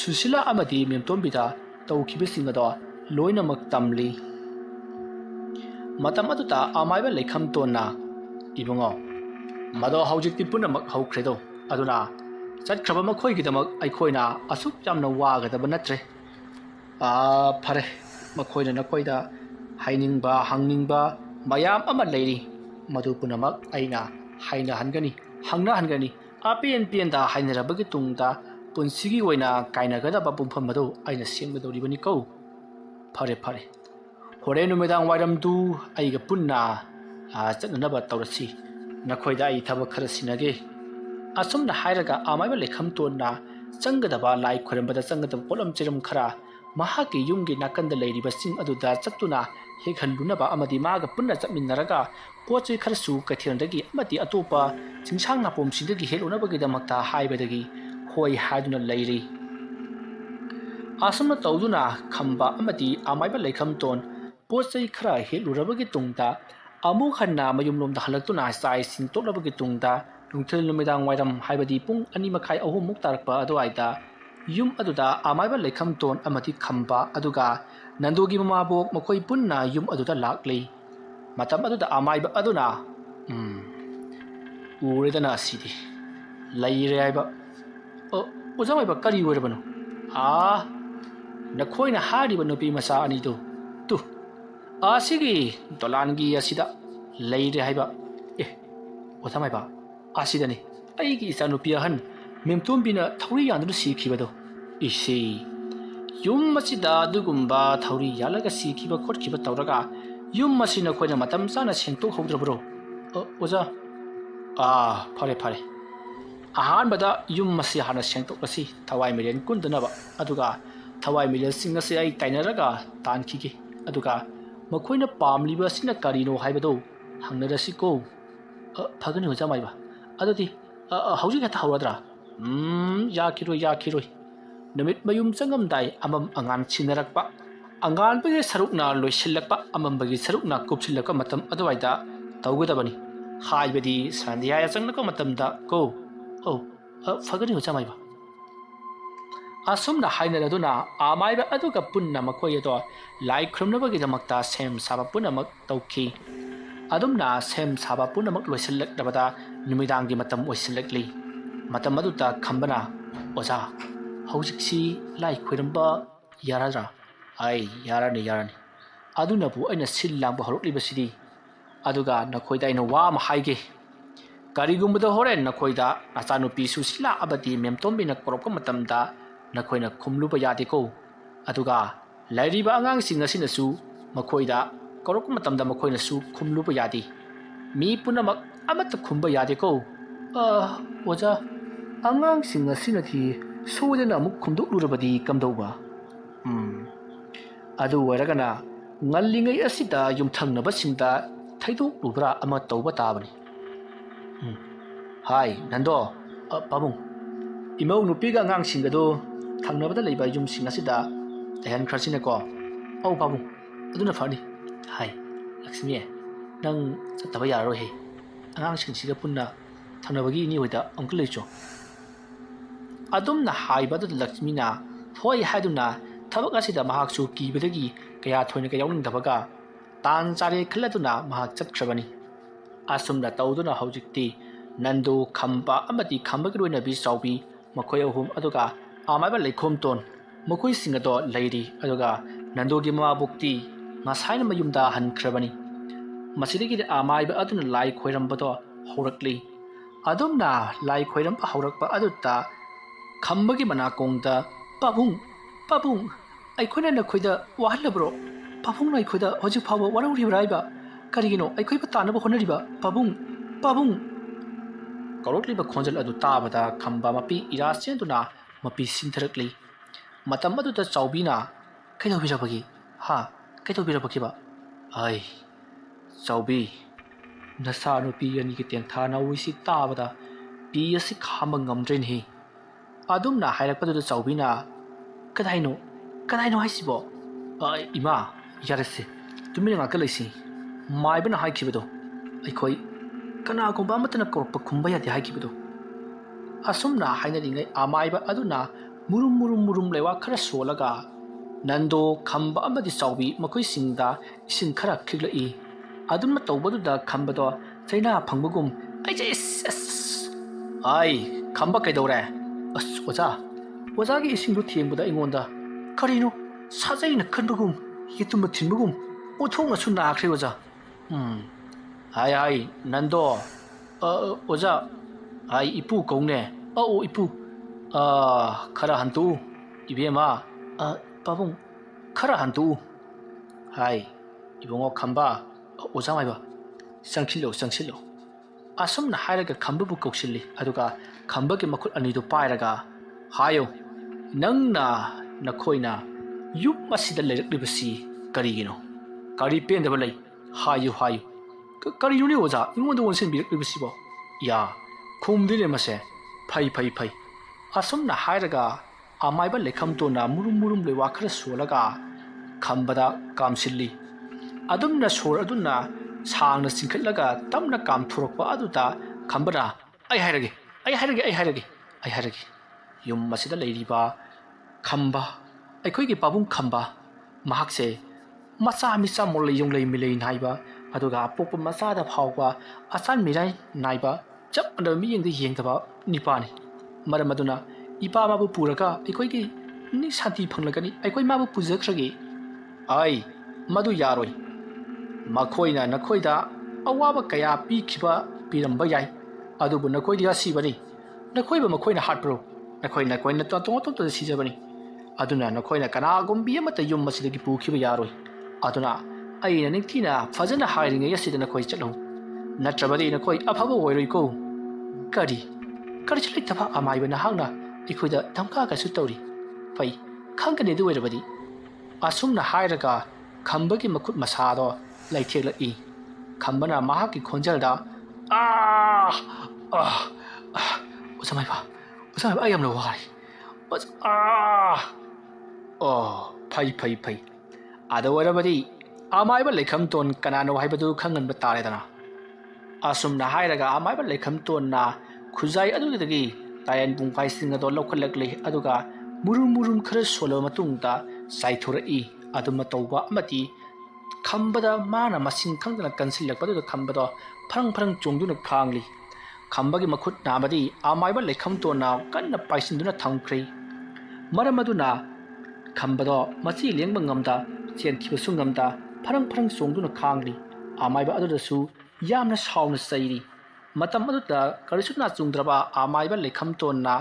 susila amadi memtombida tawkhibesingado loinamak tamli matam aduta amaiba leikham tonna ibungo mado haujikti punamak haukhredo aduna chatkraba makhoigidamak aikhoina asuk jamna wagadaba natre phare makhoina nakhoida hainingba hangningba mayam ama leiri madu punamak aina haina hangani hangna hangani apen da hainarabagi tungda punsigi oina kainagadaba pumpham madu aina semgadoribani ko phare hore numedang wairamdu aiga punna chatnaba tawrasi nakhoida ai thabak khara sinage asumna hairaga amaiba lekham tonna changadaba lai khorambada changadaba polam chiram khara mahaki yumgi nakanda leiriba sing aduda chatuna hekhanlunaba amadi maga punna chapminnaraga pochei kharsu kathirandagi amati atopa chingsang na pomsidagi helunabagi damakta haibadagi hoi haduna leiri asumna tawduna khamba amati amaiba lekham ton pochei khara helurabagi tungda amuk hanna mayumlomda halaktuna sai singtoklabagi tungda nungthil numidang wairam haibadi pung ani makhai ahum muk tarakpa aduaida yum aduda amaiba lekham ton amati khamba aduga nandogi mamabok makhoi punna yum aduda lakli matam aduda amaiba aduna uredana sidi laire aiba ojamaiba kari oirabano nakhoina hariba nupi masa ani tu asigi dolangi asida leire haiba ojamaiba asidani aigi isa nupi ahan memtombina thauri yandu sikhibado isi yum masida dugumba thauri yalaga sikhiba khotkhiba tawraga yum masina khoina matam sana sengtok haudrabro oja phare ahan bada yum masi hana sengtok asi thawai milen kundanaba aduga thawai milen singase ai tainaraga tankhige aduga makhoina pamliba sina karino haibado hangnarasi ko phagani hoja maiba adati hauji khata hauradra yakiroi numit mayum changamdai amam angan chinarakpa angan bagi sarukna loisilakpa amam bagi sarukna kupsilakpa matam aduwaida tawgadabani haibadi sandiya changnaka matamda ko phagani hoja maiba ꯑꯁꯨꯝꯅ ꯍꯥꯏꯅꯔꯗꯨꯅ ꯑꯃꯥꯏꯕ ꯑꯗꯨꯒ ꯄꯨꯟꯅ ꯃꯈꯣꯏ ꯑꯗꯣ ꯂꯥꯏ ꯈꯨꯔꯨꯝꯅꯕꯒꯤꯗꯃꯛꯇ ꯁꯦꯝ ꯁꯥꯕ ꯄꯨꯝꯅꯃꯛ ꯇꯧꯈꯤ ꯑꯗꯨꯝꯅ ꯁꯦꯝ ꯁꯥꯕ ꯄꯨꯝꯅꯃꯛ ꯂꯣꯏꯁꯤꯜꯂꯛꯂꯕꯗ ꯅꯨꯃꯤꯗꯥꯡꯒꯤ ꯃꯇꯝ ꯑꯣꯏꯁꯤꯜꯂꯛꯂꯤ ꯃꯇꯝ ꯑꯗꯨꯗ ꯈꯝꯕꯅ ꯑꯣꯖꯥ ꯍꯧꯖꯤꯛꯁꯤ ꯂꯥꯏ ꯈꯣꯏꯔꯝꯕ ꯌꯥꯔꯗ꯭ꯔꯥ ꯑꯩ ꯌꯥꯔꯅꯤ ꯑꯗꯨꯅꯕꯨ ꯑꯩꯅ ꯁꯤꯜ ꯂꯥꯡꯕ ꯍꯧꯔꯛꯂꯤꯕꯁꯤꯗꯤ ꯑꯗꯨꯒ ꯅꯈꯣꯏꯗ ꯑꯩꯅ ꯋꯥ ꯑꯃ ꯍꯥꯏꯒꯦ ꯀꯔꯤꯒꯨꯝꯕꯗ ꯍꯣꯔꯦꯟ ꯅꯈꯣꯏꯗ ꯅꯆꯥꯅꯨꯄꯤ ꯁꯨꯁꯤꯂꯥ ꯑꯃꯗꯤ ꯃꯦꯝꯇꯣꯝꯕꯤꯅ ꯀꯧꯔꯛꯄ ꯃꯇꯝꯗ ꯅꯈꯣꯏꯅ ꯈꯨꯝꯂꯨꯕ ꯌꯥꯗꯦꯀꯣ ꯑꯗꯨꯒ ꯂꯩꯔꯤꯕ ꯑꯉꯥꯡꯁꯤꯡ ꯑꯁꯤꯅꯁꯨ ꯃꯈꯣꯏꯗ ꯀꯧꯔꯛꯄ ꯃꯇꯝꯗ ꯃꯈꯣꯏꯅꯁꯨ ꯈꯨꯝꯂꯨꯕ ꯌꯥꯗꯦ ꯃꯤ ꯄꯨꯝꯅꯃꯛ ꯑꯃꯠꯇ ꯈꯨꯝꯕ ꯌꯥꯗꯦꯀꯣ ꯑꯣꯖꯥ ꯑꯉꯥꯡꯁꯤꯡ ꯑꯁꯤꯅꯗꯤ ꯁꯣꯏꯗꯅ ꯑꯃꯨꯛ ꯈꯨꯝꯗꯣꯛꯂꯨꯔꯕꯗꯤ ꯀꯝꯗꯧꯕ ꯑꯗꯨ ꯑꯣꯏꯔꯒꯅ ꯉꯜꯂꯤꯉꯩ ꯑꯁꯤꯗ ꯌꯨꯝꯊꯪꯅꯕꯁꯤꯡꯗ ꯊꯩꯗꯣꯛꯂꯨꯕ꯭ꯔꯥ ꯑꯃ ꯇꯧꯕ ꯇꯥꯕꯅꯤ ꯍꯥꯏ ꯅꯟꯗꯣ ꯄꯥꯕꯨꯡ ꯏꯃꯧ ꯅꯨꯄꯤꯒ ꯑꯉꯥꯡꯁꯤꯡ ꯑꯗꯨ ꯊꯪꯅꯕꯗ ꯂꯩꯕ ꯌꯨꯝꯁꯤꯡ ꯑꯁꯤꯗ ꯂꯩꯍꯟꯈ꯭ꯔꯁꯤꯅꯦꯀꯣ ꯄꯥꯕꯨꯡ ꯑꯗꯨꯅ ꯐꯅꯤ ꯍꯥꯏ ꯂꯛꯁꯃꯤ ꯅꯪ ꯆꯠꯇꯕ ꯌꯥꯔꯔꯣꯏꯍꯦ ꯑꯉꯥꯡꯁꯤꯡꯁꯤꯒ ꯄꯨꯟꯅ ꯊꯪꯅꯕꯒꯤ ꯏꯅꯦ ꯍꯣꯏꯗ ꯑꯃꯨꯛꯇ ꯂꯩꯆꯣ ꯑꯗꯨꯝꯅ ꯍꯥꯏꯕ ꯑꯗꯨꯗ ꯂꯛꯁꯃꯤꯅ ꯍꯣꯏ ꯍꯥꯏꯗꯨꯅ ꯊꯕꯛ ꯑꯁꯤꯗ ꯃꯍꯥꯛꯁꯨ ꯀꯤꯕꯗꯒꯤ ꯀꯌꯥ ꯊꯣꯏꯅ ꯌꯥꯎꯅꯤꯡꯗꯕꯒ ꯇꯥꯟ ꯆꯥꯔꯦ ꯈꯜꯂꯗꯨꯅ ꯃꯍꯥꯛ ꯆꯠꯈ꯭ꯔꯕꯅꯤ ꯑꯁꯨꯝꯅ ꯇꯧꯗꯨꯅ ꯍꯧꯖꯤꯛꯇꯤ ꯅꯟꯗꯨ ꯈꯝꯕ ꯑꯃꯗꯤ ꯈꯝꯕꯒꯤ ꯂꯣꯏꯅꯕꯤ ꯆꯥꯎꯕꯤ ꯃꯈꯣꯏ ꯑꯍꯨꯝ ꯑꯗꯨꯒ ꯑꯃꯥꯏꯕ ꯂꯩꯈꯣꯝꯇꯣꯟ ꯃꯈꯣꯏꯁꯤꯡ ꯑꯗꯣ ꯂꯩꯔꯤ ꯑꯗꯨꯒ ꯅꯟꯗꯨꯒꯤ ꯃꯃꯥꯕꯣꯛꯇꯤ ꯉꯁꯥꯏꯅ ꯃꯌꯨꯝꯗ ꯍꯟꯈ꯭ꯔꯕꯅꯤ ꯃꯁꯤꯗꯒꯤꯗꯤ ꯑꯃꯥꯏꯕ ꯑꯗꯨꯅ ꯂꯥꯏ ꯈꯣꯏꯔꯝꯕꯗꯣ ꯍꯧꯔꯛꯂꯤ ꯑꯗꯨꯝꯅ ꯂꯥꯏ ꯈꯣꯏꯔꯝꯕ ꯍꯧꯔꯛꯄ ꯑꯗꯨꯗ ꯈꯝꯕꯒꯤ ꯃꯅꯥꯀꯣꯡꯗ ꯄꯥꯕꯨꯡ ꯑꯩꯈꯣꯏꯅ ꯅꯈꯣꯏꯗ ꯋꯥꯍꯜꯂꯕ꯭ꯔꯣ ꯄꯥꯕꯨꯡꯅ ꯑꯩꯈꯣꯏꯗ ꯍꯧꯖꯤꯛ ꯐꯥꯎꯕ ꯋꯥꯔꯧꯔꯤꯕ꯭ꯔꯥ ꯍꯥꯏꯕ ꯀꯔꯤꯒꯤꯅꯣ ꯑꯩꯈꯣꯏꯕꯨ ꯇꯥꯟꯅꯕ ꯍꯣꯠꯅꯔꯤꯕ ꯄꯥꯕꯨꯡ ꯀꯧꯔꯛꯂꯤꯕ ꯈꯣꯟꯖꯦꯜ ꯑꯗꯨ ꯇꯥꯕꯗ ꯈꯝꯕ ꯃꯄꯤ ꯏꯔꯥ ꯆꯦꯟꯗꯨꯅ ꯃꯄꯤ ꯁꯤꯡꯊꯔꯛꯂꯤ ꯃꯇꯝ ꯑꯗꯨꯗ ꯆꯥꯎꯕꯤꯅ ꯀꯩꯗꯧꯕꯤꯔꯕꯒꯦꯕ ꯑꯩ ꯆꯥꯎꯕꯤ ꯅꯆꯥ ꯅꯨꯄꯤ ꯑꯅꯤꯒꯤ ꯇꯦꯡꯊꯥ ꯅꯥꯎꯔꯤꯁꯤ ꯇꯥꯕꯗ ꯄꯤ ꯑꯁꯤ ꯈꯥꯝꯕ ꯉꯝꯗ꯭ꯔꯦꯅꯦꯍꯦ ꯑꯗꯨꯝꯅ ꯍꯥꯏꯔꯛꯄꯗꯨꯗ ꯆꯥꯎꯕꯤꯅ ꯀꯗꯥꯏꯅꯣ ꯍꯥꯏꯁꯤꯕꯣ ꯏꯃꯥ ꯌꯥꯔꯁꯦ ꯇꯨꯃꯤꯟꯅ ꯉꯥꯛꯇ ꯂꯩꯁꯤ ꯃꯥꯏꯕꯅ ꯍꯥꯏꯈꯤꯕꯗꯣ ꯑꯩꯈꯣꯏ ꯀꯅꯥꯒꯨꯝꯕ ꯑꯃꯠꯇꯅ ꯀꯧꯔꯛꯄ ꯈꯨꯝꯕ ꯌꯥꯗꯦ ꯍꯥꯏꯈꯤꯕꯗꯣ ꯑꯁꯨꯝꯅ ꯍꯥꯏꯅꯔꯤꯉꯩ ꯑꯃꯥꯏꯕ ꯑꯗꯨꯅ ꯃꯨꯔꯨꯝ ꯂꯩꯋꯥ ꯈꯔ ꯁꯣꯜꯂꯒ ꯅꯟꯗꯣ ꯈꯝꯕ ꯑꯃꯗꯤ ꯆꯥꯎꯕꯤ ꯃꯈꯣꯏꯁꯤꯡꯗ ꯏꯁꯤꯡ ꯈꯔ ꯈꯤꯛꯂꯛꯏ ꯑꯗꯨꯝꯅ ꯇꯧꯕꯗꯨꯗ ꯈꯝꯕꯗꯣ ꯆꯩꯅꯥ ꯐꯪꯕꯒꯨꯝ ꯑꯩ ꯈꯝꯕ ꯀꯩꯗꯧꯔꯦ ꯑꯣꯖꯥꯒꯤ ꯏꯁꯤꯡꯗꯨ ꯊꯦꯡꯕꯗ ꯑꯩꯉꯣꯟꯗ ꯀꯔꯤꯅꯣ ꯁꯥꯖꯩꯅ ꯈꯟꯕꯒꯨꯝ ꯌꯦꯇꯨꯝꯅ ꯊꯤꯟꯕꯒꯨꯝ ꯑꯣꯟꯊꯣꯛꯅꯁꯨ ꯅꯥꯈ꯭ꯔꯦ ꯑꯣꯖꯥ ꯍꯥꯏ ꯅꯟꯗꯣ ꯑꯣꯖꯥ ꯏꯄꯨ ꯀꯧꯅꯦ ꯏꯄꯨ ꯈꯔ ꯍꯟꯇꯣꯛꯎ ꯏꯕꯦꯝꯃ ꯄꯥꯕꯨꯡ ꯈꯔ ꯍꯟꯇꯣꯛꯎ ꯍꯥꯏ ꯏꯕꯨꯡꯉꯣ ꯈꯝꯕ ꯑꯣꯖꯥ ꯃꯥꯏꯕ ꯆꯪꯁꯤꯜꯂꯣ ꯑꯁꯨꯝꯅ ꯍꯥꯏꯔꯒ ꯈꯝꯕꯕꯨ ꯀꯧꯁꯤꯜꯂꯤ ꯑꯗꯨꯒ ꯈꯝꯕꯒꯤ ꯃꯈꯨꯠ ꯑꯅꯤꯗꯨ ꯄꯥꯏꯔꯒ ꯍꯥꯏꯌꯨ ꯅꯈꯣꯏꯅ ꯌꯨꯝ ꯑꯁꯤꯗ ꯂꯩꯔꯛꯂꯤꯕꯁꯤ ꯀꯔꯤꯒꯤꯅꯣ ꯀꯔꯤ ꯄꯦꯟꯗꯕ ꯂꯩ ꯍꯥꯏꯌꯨ ꯀꯔꯤꯅꯣꯅꯦ ꯑꯣꯖꯥ ꯑꯩꯉꯣꯟꯗ ꯑꯣꯟꯁꯤꯟꯕꯤꯔꯛꯂꯤꯕꯁꯤꯕꯣ ꯈꯨꯝꯗꯣꯏꯅꯦ ꯃꯁꯦ ꯐꯩ ꯑꯁꯨꯝꯅ ꯍꯥꯏꯔꯒ ꯑꯃꯥꯏꯕ ꯂꯩꯈꯝꯇꯣꯟꯅ ꯃꯨꯔꯨꯝ ꯂꯩꯋꯥ ꯈꯔ ꯁꯣꯜꯂꯒ ꯈꯝꯕꯗ ꯀꯥꯝꯁꯤꯜꯂꯤ ꯑꯗꯨꯝꯅ ꯁꯣꯔ ꯑꯗꯨꯅ ꯁꯥꯡꯅ ꯆꯤꯡꯈꯠꯂꯒ ꯇꯞꯅ ꯀꯥꯝꯊꯣꯔꯛꯄ ꯑꯗꯨꯗ ꯈꯝꯕꯅ ꯑꯩ ꯍꯥꯏꯔꯒꯦ ꯌꯨꯝ ꯑꯁꯤꯗ ꯂꯩꯔꯤꯕ ꯈꯝꯕ ꯑꯩꯈꯣꯏꯒꯤ ꯄꯥꯕꯨꯡ ꯈꯝꯕ ꯃꯍꯥꯛꯁꯦ ꯃꯆꯥ ꯃꯤꯆꯥ ꯃꯣꯂꯩ ꯃꯤꯂꯩ ꯅꯥꯏꯕ ꯑꯗꯨꯒ ꯑꯄꯣꯛꯄ ꯃꯆꯥꯗ ꯐꯥꯎꯕ ꯑꯆꯥꯟ ꯃꯤꯔꯥꯏ ꯅꯥꯏꯕ ꯆꯞ ꯃꯥꯟꯅꯕ ꯃꯤꯠꯌꯦꯡꯗ ꯌꯦꯡꯗꯕ ꯅꯤꯄꯥꯅꯤ ꯃꯔꯝ ꯑꯗꯨꯅ ꯏꯄꯥ ꯃꯥꯕꯨ ꯄꯨꯔꯒ ꯑꯩꯈꯣꯏꯒꯤ ꯁꯥꯟꯇꯤ ꯐꯪꯂꯒꯅꯤ ꯑꯩꯈꯣꯏ ꯃꯥꯕꯨ ꯄꯨꯖꯈ꯭ꯔꯒꯦ ꯃꯗꯨ ꯌꯥꯔꯣꯏ ꯃꯈꯣꯏꯅ ꯅꯈꯣꯏꯗ ꯑꯋꯥꯕ ꯀꯌా ꯄꯤꯔꯝꯕ ꯌꯥꯏ ꯑꯗꯨꯕꯨ ꯅꯈꯣꯏꯗꯤ ꯑꯁꯤꯕꯅꯤ ꯅꯈꯣꯏꯕꯨ ꯃꯈꯣꯏꯅ ꯍꯥꯠꯄ꯭ꯔꯣ ꯅꯈꯣꯏꯅ ꯇꯣꯉꯥꯟ ꯁꯤꯖꯕꯅꯤ ꯑꯗꯨꯅ ꯅꯈꯣꯏꯅ ꯀꯅꯥꯒꯨꯝꯕꯤ ꯑꯃꯠꯇ ꯌꯨꯝ ꯑꯁꯤꯗꯒꯤ ꯄꯨꯈꯤꯕ ꯌꯥꯔꯣꯏ ꯑꯗꯨꯅ ꯑꯩꯅ ꯅꯤꯡꯊꯤꯅ ꯐꯖꯅ ꯍꯥꯏꯔꯤꯉꯩ ꯑꯁꯤꯗ ꯅꯈꯣꯏ ꯆꯠꯂꯨ ꯅꯠꯇ꯭ꯔꯕꯗꯤ ꯅꯈꯣꯏ ꯑꯐꯕ ꯑꯣꯏꯔꯣꯏꯀꯣ ꯀꯔꯤꯁꯨ ꯂꯩꯇꯕ ꯑꯃꯥꯏꯕ ꯅꯍꯥꯛꯅ ꯑꯩꯈꯣꯏꯗ ꯙꯝꯀꯥꯒꯁꯨ ꯇꯧꯔꯤ ꯐꯩ ꯈꯪꯒꯅꯤ ꯑꯗꯨ ꯑꯣꯏꯔꯕꯗꯤ ꯑꯁꯨꯝꯅ ꯍꯥꯏꯔꯒ ꯈꯝꯕꯒꯤ ꯃꯈꯨꯠ ꯃꯁꯥꯗꯣ ꯂꯩꯊꯦꯛꯂꯛꯏ ꯈꯝꯕꯅ ꯃꯍꯥꯛꯀꯤ ꯈꯣꯟꯖꯦꯜꯗ ꯑꯣꯖꯥ ꯃꯥꯏꯕ ꯑꯩ ꯌꯥꯝꯅ ꯋꯥꯔꯦ ꯐꯩ ꯑꯗꯨ ꯑꯣꯏꯔꯕꯗꯤ ꯑꯃꯥꯏꯕ ꯂꯩꯈꯝꯇꯣꯟ ꯀꯅꯥꯅꯣ ꯍꯥꯏꯕꯗꯨ ꯈꯪꯍꯟꯕ ꯇꯥꯔꯦꯗꯅ ꯑꯁꯨꯝꯅ ꯍꯥꯏꯔꯒ ꯑꯃꯥꯏꯕ ꯂꯩꯈꯝꯇꯣꯟꯅ ꯈꯨꯖꯥꯏ ꯑꯗꯨꯗꯒꯤ ꯇꯥꯌꯦꯟ ꯄꯨꯡꯐꯥꯏꯁꯤꯡ ꯑꯗꯣ ꯂꯧꯈꯠꯂꯛꯂꯤ ꯑꯗꯨꯒ murum murum khara solo matungda saithoraki aduma tawba amati khambada mana masing khangdana kansilakpadu khambada pharang pharang chongduna khangli khambagi makhut namadi amaiba lekham to na kanna paisinduna thangkhri maramaduna khambada machi lengba ngamda chenkhiba sungamda pharang pharang chongduna khangli amaiba adudasu yamna sauna sairi matam aduda karisuna chungdraba amaiba lekham to na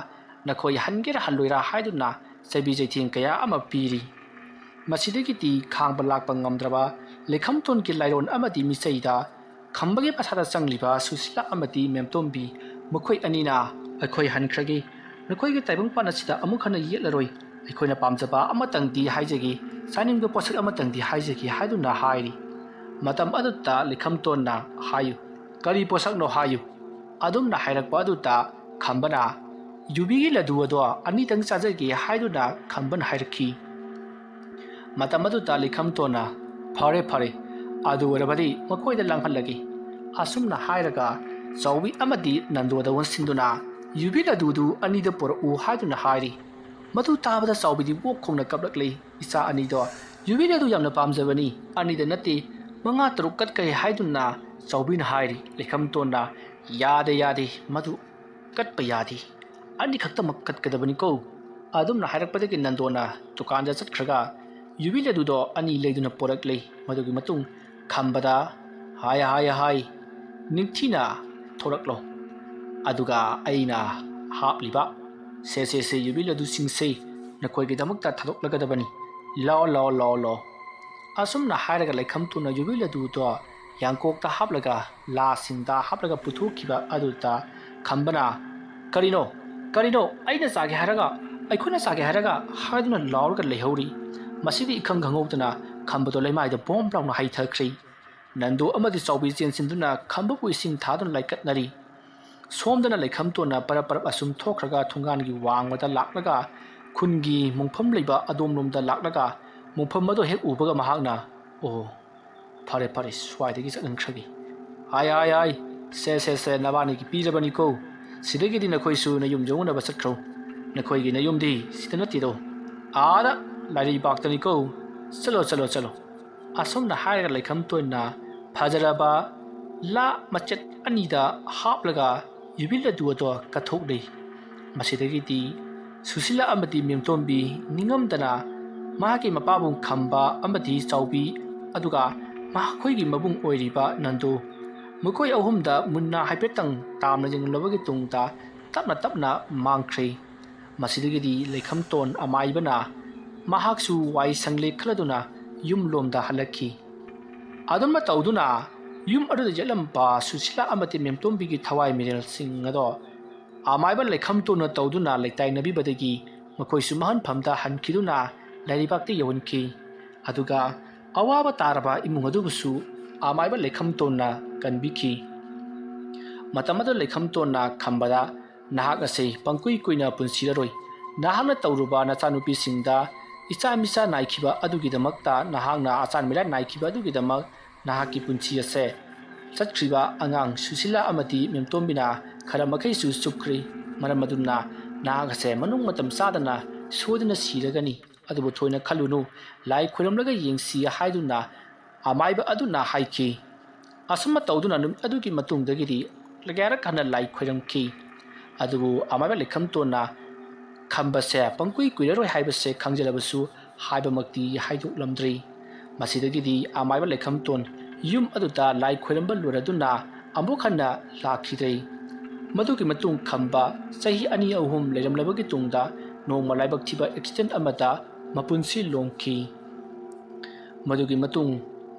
nakhoi hangera halloira haiduna sabi jaithing kaya ama piri masidagiti khangba lakpa ngamdraba lekham ton ki lairon amadi misaida khambagi pasada changliba susila amadi memtombi makhoi anina akhoi hankragi nakhoi gi taibang panasida amukhana yelaroi akhoi pamjaba amatang di haijagi saning go posak amatang di haijagi haiduna hairi matam adutta lekham ton na hayu kari posak no hayu adum na hairakpa adutta khambana yubigi ladu ado ani tang chajagi haiduna khamban hairki matamadu tali khamtona phare phare adu warabadi makoi da langhalagi asumna hairaga chawbi amadi nando da wansinduna yubi ladu du ani da por u haiduna hairi madu tabada chawbi di bok khongna kaplakle isa ani do yubi ladu yamna pamjabani ani da nati manga taruk kat kai haiduna chawbi na hairi lekhamtona yade madu kat pa yadi ani khakta makkat kadabani ko adumna hairakpadagi nandona tukanda chatkhraga yubi ledudo ani leiduna poraklei madugi matung khambada hai ningthina thoraklo aduga aina hapliba se yubi ledu singse nakoi gi damakta thadoklagadabani lo asumna hairaga lekham tuna yubi ledu do yangkokta haplaga la sinda haplaga puthukhiba aduta khambana karino aina sage haraga aikuna sage haraga haiduna lawrga lehori masidi ikhang gangotna khambado leimai da bomb rauna haithakri nando amadi chawbi chensinduna khambapu ising thadun laikatnari somdana lekham tona parapar asum thokraga thungan gi wangmada laklaga khungi mungpham leiba adomlomda laklaga mungpham mado hek ubaga mahakna o phare swaidagi chankhagi ai se nabani gi pirabani ko sidagi di nakhoi su na yum jongna basakro nakhoi gi na yum di sitanati do ara lari baktani ko chalo asom na haira lekham toina phajaraba la machet anida haplaga yubila duado kathok dei masidagi di susila amati memtombi ningamdana mahaki mapabung khamba amati chawbi aduga makhoi gi mabung oiriba nando mukoi ahumda munna haipetang tamna jinglabagi tungta tapna mangkhri masidagi di lekham ton amaibana mahaksu wai sangle khladuna yum lomda halakhi adunma tawduna yum adu jalampa susila amati memtombi gi thawai mirel singado amaiba lekham tona tawduna leitai nabi badagi makoi sumahan phamda hankhiduna lairibakti yawunki aduga awaba taraba imungadu busu amaiba lekham tona kanbiki matamado lekham tona khambada nahak ase pangkui kuina punsiraroi nahana tawruba nachanupi singda icha misa naikhiba adugidamakta nahakna achan mira naikhiba adugidamak nahaki punchi ase chatkriba angang susila amati memtombina kharamakai su chupkhri maramadunna nahak ase manung matam sadana sodina siragani adubu thoina khalunu lai khoramlaga yengsi haiduna amaiba aduna haiki asuma tawduna num adugi matungdagidi lagara kana lai khoramki adubu amaiba lekham tona khambase pangkui kuiraroi haibase khangjalabsu haibamakti haiduk lamdri masidagidi amaiba lekham ton yum aduta lai khoiramba luraduna ambukhana lakhidrei madugi matung khamba sahi ani ahum leiramlabagi tungda nongma laibak thiba accident amata mapunsi longki madugi matung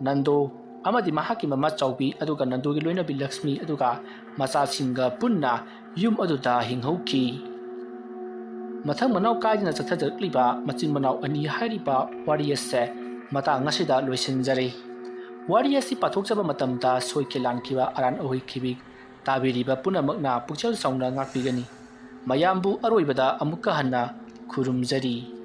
nando amadi mahaki mama chawbi aduga nandogi loina bi lakshmi aduga macha singa punna yum aduta hinghauki mathang manau kaidina chathajakliba machin manau ani hairiba warriors mata ngasida loisinjari warriors pathokjaba matamda soikelankiba aran ohoi khibi tabiriba punamakna pukchal sauna ngakpigani mayambu aroibada amukka hanna khurumjari